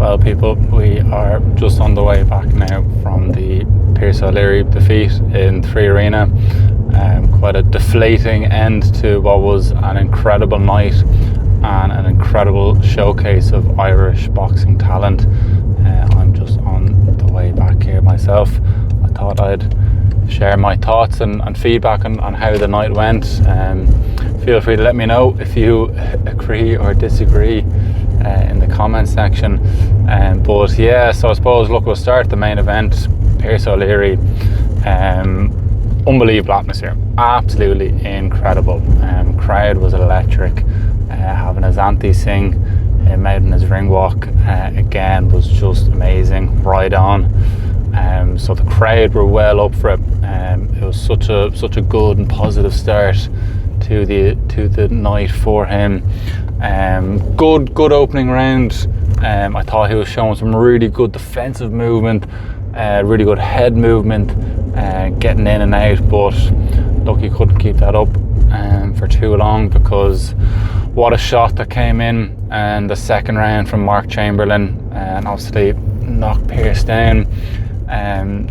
Well, people, we are just on the way back now from the Pearse O'Leary defeat in 3 Arena. Quite a deflating end to what was an incredible night and an incredible showcase of Irish boxing talent. I'm just on the way back here myself. I thought I'd share my thoughts and feedback on how the night went. Feel free to let me know if you agree or disagree in the comment section. But yeah, so I suppose, look, we'll start the main event. Pearse O'Leary, unbelievable atmosphere, absolutely incredible. Crowd was electric. Having Azanthi sing him out in his ring walk again was just amazing, right on. So the crowd were well up for it. It was such a good and positive start to the night for him. Good opening round. I thought he was showing some really good defensive movement, really good head movement, getting in and out, but look, he couldn't keep that up for too long, because what a shot that came in and the second round from Mark Chamberlain, and obviously knocked Pearse down.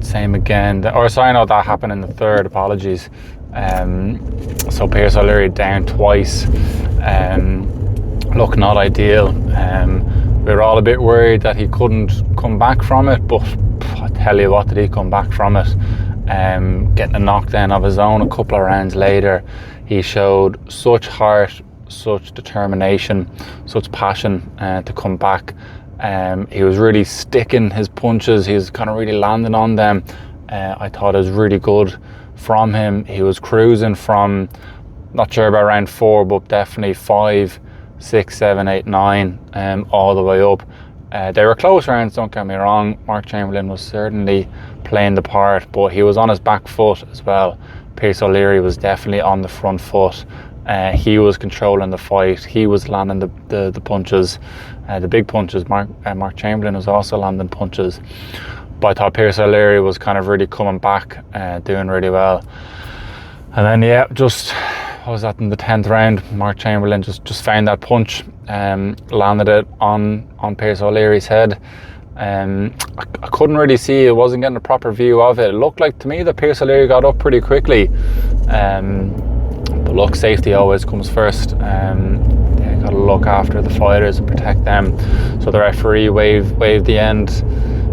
Same again, that happened in the third, apologies. So Pearse O'Leary down twice. Look, not ideal. We were all a bit worried that he couldn't come back from it, but I tell you what, did he come back from it. Getting a knockdown of his own a couple of rounds later. He showed such heart, such determination, such passion to come back. He was really sticking his punches. He was kind of really landing on them. I thought it was really good from him. He was cruising from, not sure about round 4, but definitely 5, 6, 7, 8, 9, all the way up. They were close rounds, don't get me wrong. Mark Chamberlain was certainly playing the part, but he was on his back foot as well. Pearse O'Leary was definitely on the front foot. He was controlling the fight. He was landing the punches, the big punches. Mark Chamberlain was also landing punches. But I thought Pearse O'Leary was kind of really coming back, doing really well. And then, yeah, just, what was that, in the 10th round, Mark Chamberlain just found that punch, landed it on Pearse O'Leary's head. I couldn't really see, I wasn't getting a proper view of it. It looked like to me that Pearse O'Leary got up pretty quickly. But look, safety always comes first. They got to look after the fighters and protect them. So the referee waved the end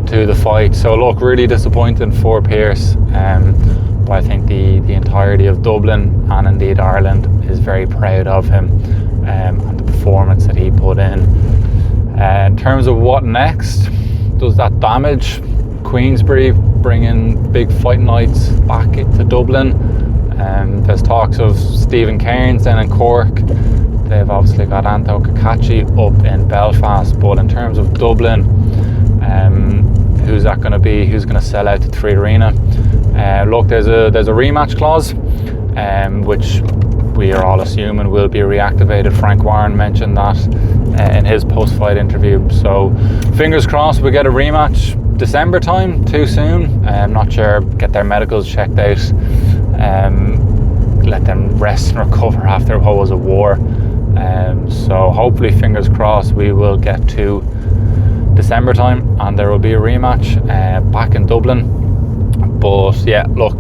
to the fight. So look, really disappointing for Pearse. But I think the entirety of Dublin and indeed Ireland is very proud of him and the performance that he put in. In terms of what next, does that damage Queensbury, bringing big fight nights back to Dublin? There's talks of Stephen Cairns down in Cork. They've obviously got Anto Kakachi up in Belfast, but in terms of Dublin, who's that going to be? Who's going to sell out to 3 Arena? Look, there's a rematch clause, which we are all assuming will be reactivated. Frank Warren mentioned that in his post-fight interview. So fingers crossed we get a rematch December time. Too soon? I'm not sure. Get their medicals checked out. Let them rest and recover after what was a war. So hopefully, fingers crossed, we will get to December time and there will be a rematch back in Dublin. But yeah, look,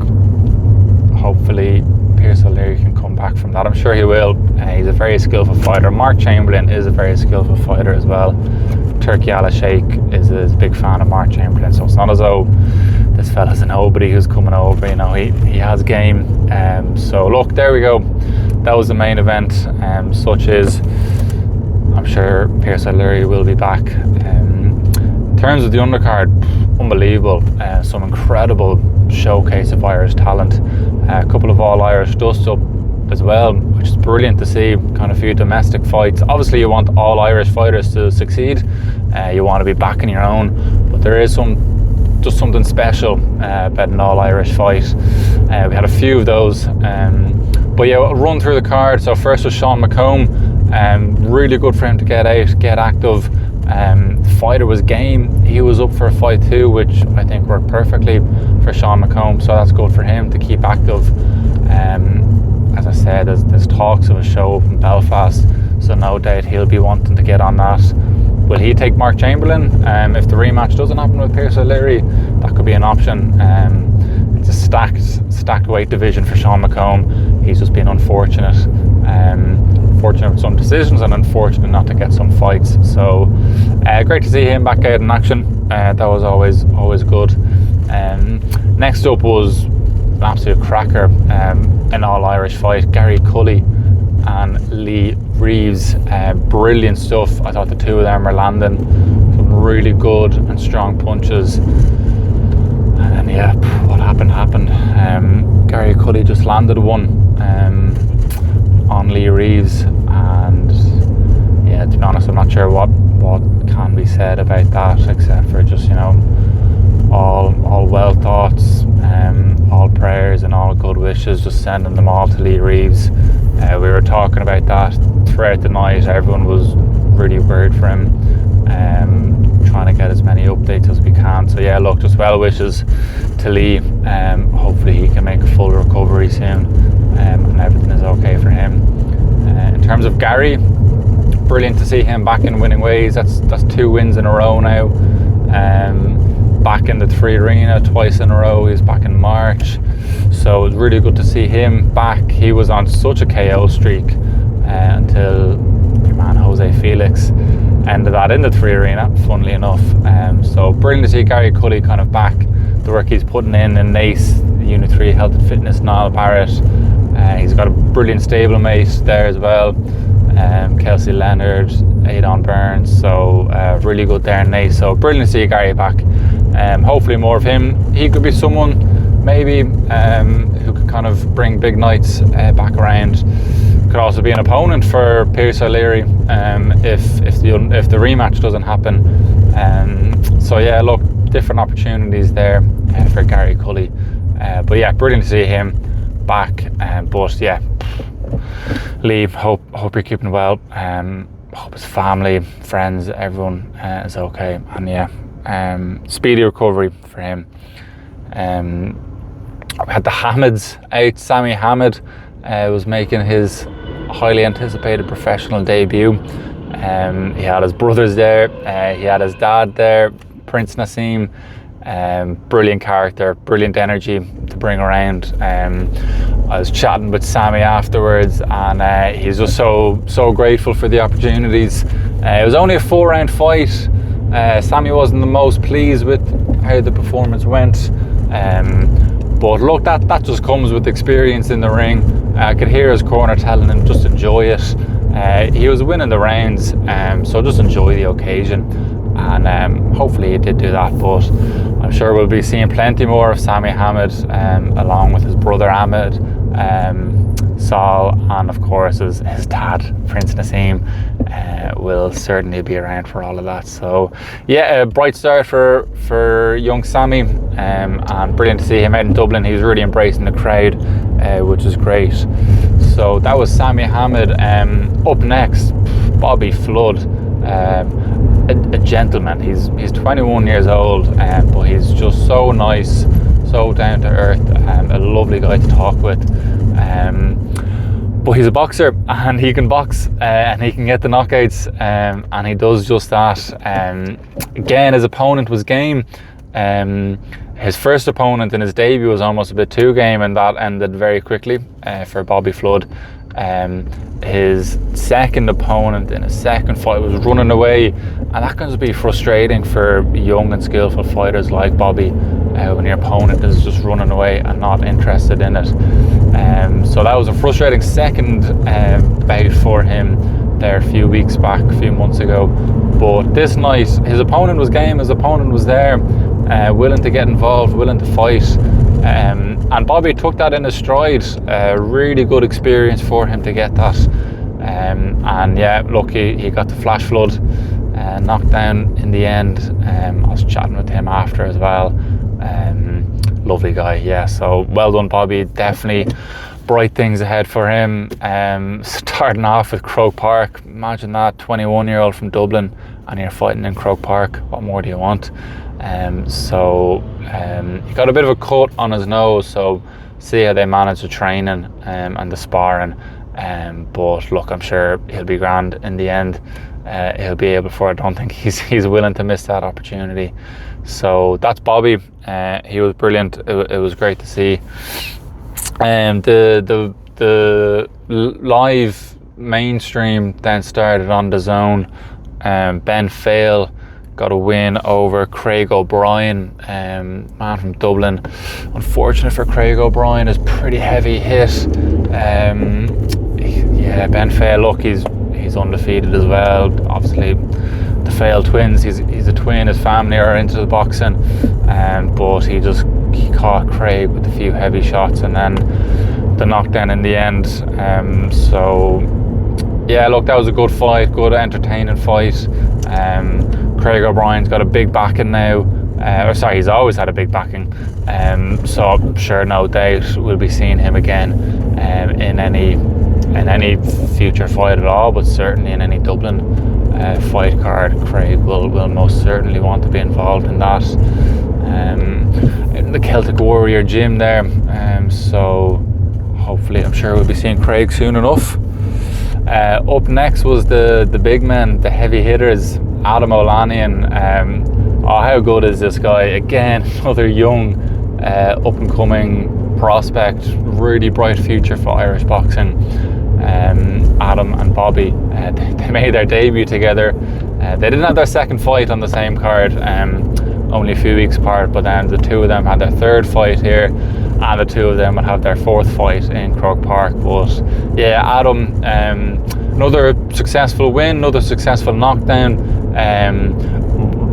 hopefully Pearse O'Leary can come back from that. I'm sure he will. He's a very skillful fighter. Mark Chamberlain is a very skillful fighter as well. Turkey Al Sheikh is a big fan of Mark Chamberlain, so it's not as though this fella's a nobody who's coming over. You know, he has game. So look, there we go. That was the main event. Such is, I'm sure Pearse O'Leary will be back. In terms of the undercard, unbelievable. Some incredible showcase of Irish talent. A couple of all-Irish dust-up as well, which is brilliant to see. Kind of a few domestic fights. Obviously, you want all Irish fighters to succeed. You want to be backing your own, but there is just something special about an all-Irish fight. We had a few of those. But yeah, we'll run through the card. So first was Sean McComb. Really good for him to get out, get active. The fighter was game. He was up for a fight too, which I think worked perfectly for Sean McComb. So that's good for him to keep active. As I said, there's talks of a show up in Belfast, so no doubt he'll be wanting to get on that. will he take Mark Chamberlain? If the rematch doesn't happen with Pearse O'Leary, that could be an option. It's a stacked weight division for Sean McComb. He's just been unfortunate. Fortunate with some decisions and unfortunate not to get some fights. So great to see him back out in action. That was always good. Next up was an absolute cracker, an all-Irish fight. Gary Cully and Lee Reeves. Brilliant stuff. I thought the two of them were landing some really good and strong punches. And then, yeah, what happened. Gary Cully just landed one on Lee Reeves, and yeah, to be honest, I'm not sure what can be said about that, except for just, you know, all well thoughts, all prayers and all good wishes, just sending them all to Lee Reeves. We were talking about that throughout the night. Everyone was really worried for him, trying to get as many updates as we can. So yeah, look, just well wishes to Lee. Hopefully he can make a full recovery soon, and everything is okay for him. In terms of Gary, brilliant to see him back in winning ways. That's 2 wins in a row now. Back in the 3 Arena twice in a row. He was back in March, so it was really good to see him back. He was on such a KO streak until your man Jose Felix ended that in the 3 Arena, funnily enough. So brilliant to see Gary Cully kind of back. The work he's putting in NACE, Unit 3 Health and Fitness, Niall Barrett. He's got a brilliant stablemate there as well. Kelsey Leonard, Adon Burns, so really good there in NACE. So brilliant to see Gary back. Hopefully more of him. He could be someone maybe who could kind of bring big nights back around. Could also be an opponent for Pearse O'Leary if the rematch doesn't happen. So yeah, look, different opportunities there for Gary Cully. But yeah, brilliant to see him back. But yeah, Lee, hope you're keeping well. Hope his family, friends, everyone is okay. And yeah, speedy recovery for him. We had the Hamids out. Sami Hamid was making his highly anticipated professional debut. He had his brothers there. He had his dad there, Prince Nassim. Brilliant character, brilliant energy to bring around. I was chatting with Sami afterwards, and he's just so grateful for the opportunities. It was only a 4-round fight. Sami wasn't the most pleased with how the performance went, but look, that just comes with experience in the ring. I could hear his corner telling him just enjoy it. He was winning the rounds, so just enjoy the occasion. And hopefully he did do that, but I'm sure we'll be seeing plenty more of Sami Hamid, along with his brother Ahmed, Saul, and of course his dad, Prince Nassim, will certainly be around for all of that. So yeah, a bright start for young Sami, and brilliant to see him out in Dublin. He was really embracing the crowd, which is great. So that was Sami Hamid. Up next, Bobby Flood. A gentleman. He's 21 years old, but he's just so nice, so down to earth, a lovely guy to talk with. But he's a boxer, and he can box, and he can get the knockouts, and he does just that. Again, his opponent was game. His first opponent in his debut was almost a bit too game, and that ended very quickly for Bobby Flood. His second opponent in his second fight was running away, and that can be frustrating for young and skillful fighters like Bobby, when your opponent is just running away and not interested in it. So that was a frustrating second bout for him there a few weeks back, a few months ago. But this night, his opponent was game, his opponent was there, willing to get involved, willing to fight. And Bobby took that in his stride. Really good experience for him to get that. And yeah, look, he got the flash flood knocked down in the end. I was chatting with him after as well. Lovely guy, yeah. So well done, Bobby. Definitely bright things ahead for him. Starting off with Croke Park. Imagine that, 21-year-old from Dublin, and you're fighting in Croke Park. What more do you want? He got a bit of a cut on his nose, so see how they manage the training and the sparring. But look, I'm sure he'll be grand in the end. he'll be able for. I don't think he's willing to miss that opportunity. So that's Bobby. He was brilliant. It was great to see. The live mainstream then started on the zone. Ben Fail got a win over Craig O'Brien, man from Dublin. Unfortunate for Craig O'Brien, is pretty heavy hit. Yeah, Ben Fail, look, he's undefeated as well. Obviously, the Fail twins. He's a twin. His family are into the boxing, but he caught Craig with a few heavy shots, and then the knockdown in the end. So yeah, look, that was a good fight, good entertaining fight. Craig O'Brien's got a big backing now. He's always had a big backing. So I'm sure, no doubt, we'll be seeing him again in any future fight at all, but certainly in any Dublin fight card. Craig will most certainly want to be involved in that. In the Celtic Warrior gym there. So hopefully, I'm sure we'll be seeing Craig soon enough. Up next was the big men, the heavy hitters, Adam O'Lanian. How good is this guy? Again, another young, up-and-coming prospect, really bright future for Irish boxing. Adam and Bobby, they made their debut together. They didn't have their second fight on the same card, only a few weeks apart, but then the two of them had their third fight here, and the two of them would have their fourth fight in Croke Park. But yeah, Adam, another successful win, another successful knockdown.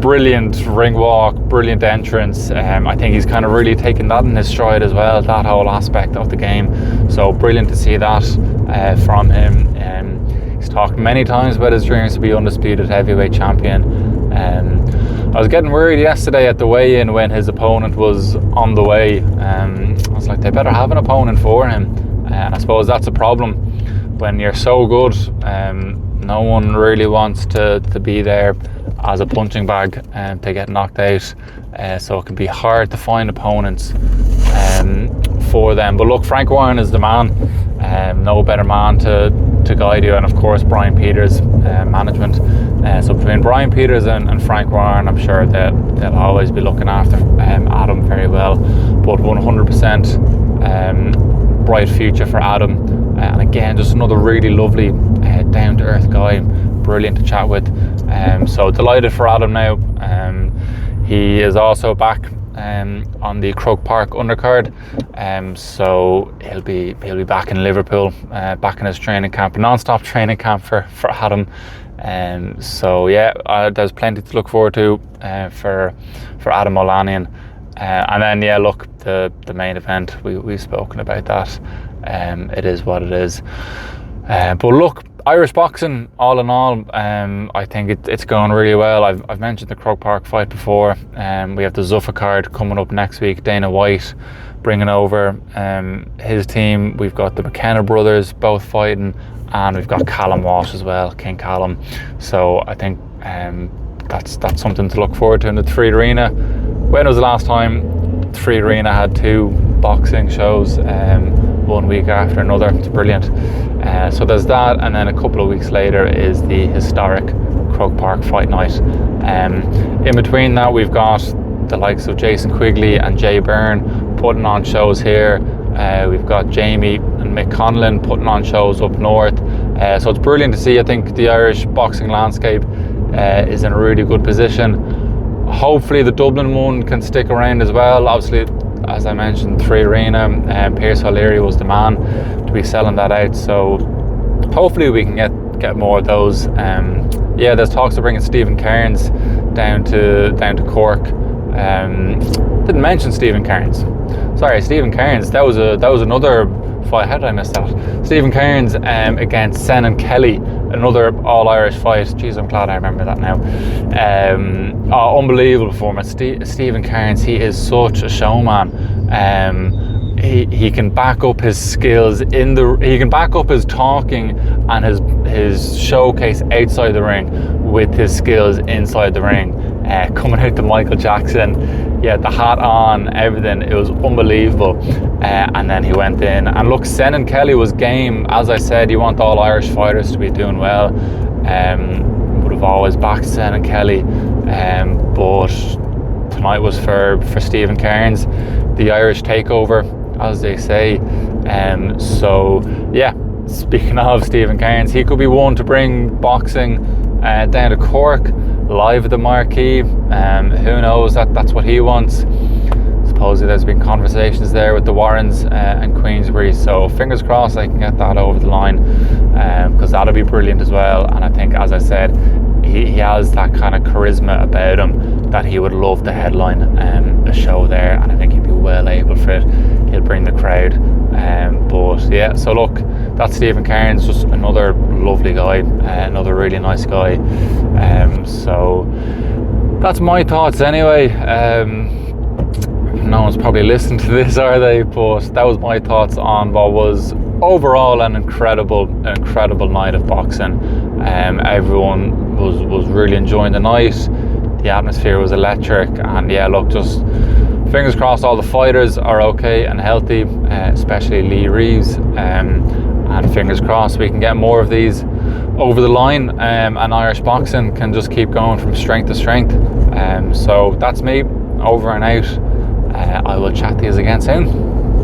Brilliant ring walk, brilliant entrance. I think he's kind of really taken that in his stride as well, that whole aspect of the game. So brilliant to see that from him. He's talked many times about his dreams to be undisputed heavyweight champion. I was getting worried yesterday at the weigh-in when his opponent was on the way. I was like, they better have an opponent for him. And I suppose that's a problem when you're so good. No one really wants to be there as a punching bag to get knocked out. So it can be hard to find opponents for them. But look, Frank Warren is the man. No better man to guide you, and of course Brian Peters management. So between Brian Peters and Frank Warren, I'm sure that they'll always be looking after Adam very well. But 100% bright future for Adam. And again, just another really lovely, down-to-earth guy, brilliant to chat with. So delighted for Adam now. He is also back on the Croke Park undercard. So he'll be back in Liverpool, back in his training camp, non-stop training camp for Adam. So yeah, there's plenty to look forward to for Adam O'Lanian. And then yeah, look, the main event, we've spoken about that. It is what it is. But look, Irish boxing, all in all, I think it's going really well. I've mentioned the Croke Park fight before. We have the Zuffa card coming up next week. Dana White bringing over his team. We've got the McKenna brothers both fighting, and we've got Callum Walsh as well, King Callum. So I think that's something to look forward to in the Three Arena. When was the last time Three Arena had two boxing shows 1 week after another? It's brilliant. So there's that, and then a couple of weeks later is the historic Croke Park Fight Night. In between that, we've got the likes of Jason Quigley and Jay Byrne putting on shows here. We've got Jamie and Mick Conlon putting on shows up north. So it's brilliant to see. I think the Irish boxing landscape is in a really good position. Hopefully the Dublin one can stick around as well. Obviously, as I mentioned, Three Arena, Pierce O'Leary was the man to be selling that out. So hopefully we can get more of those. Yeah, there's talks of bringing Stephen Cairns down to Cork. Didn't mention Stephen Cairns. Sorry, Stephen Cairns. That was another fight. How did I miss that? Stephen Cairns against Senan Kelly, another All-Irish fight. Jeez, I'm glad I remember that now. Unbelievable performance. Stephen Cairns, he is such a showman. He can back up his skills he can back up his talking and his showcase outside the ring with his skills inside the ring. Coming out to Michael Jackson, yeah, the hat on, everything, it was unbelievable. And then he went in, and look, Senan Kelly was game. As I said, you want all Irish fighters to be doing well. But always backed Sen and Kelly, but tonight was for Stephen Cairns, the Irish takeover, as they say. So yeah, speaking of Stephen Cairns, he could be one to bring boxing down to Cork, live at the Marquee. Who knows, that's what he wants. Supposedly there's been conversations there with the Warrens and Queensbury, so fingers crossed I can get that over the line, because that'll be brilliant as well. And I think, as I said, he has that kind of charisma about him that he would love to headline a show there, and I think he'd be well able for it. He'll bring the crowd. But yeah, so look, that's Stephen Cairns, just another lovely guy, another really nice guy. So that's my thoughts anyway. No one's probably listening to this, are they? But that was my thoughts on what was overall an incredible night of boxing. Everyone was really enjoying the night. The atmosphere was electric, and yeah, look, just fingers crossed all the fighters are okay and healthy, especially Lee Reeves, and fingers crossed we can get more of these over the line, and Irish boxing can just keep going from strength to strength. So that's me, over and out. I will chat to you again soon.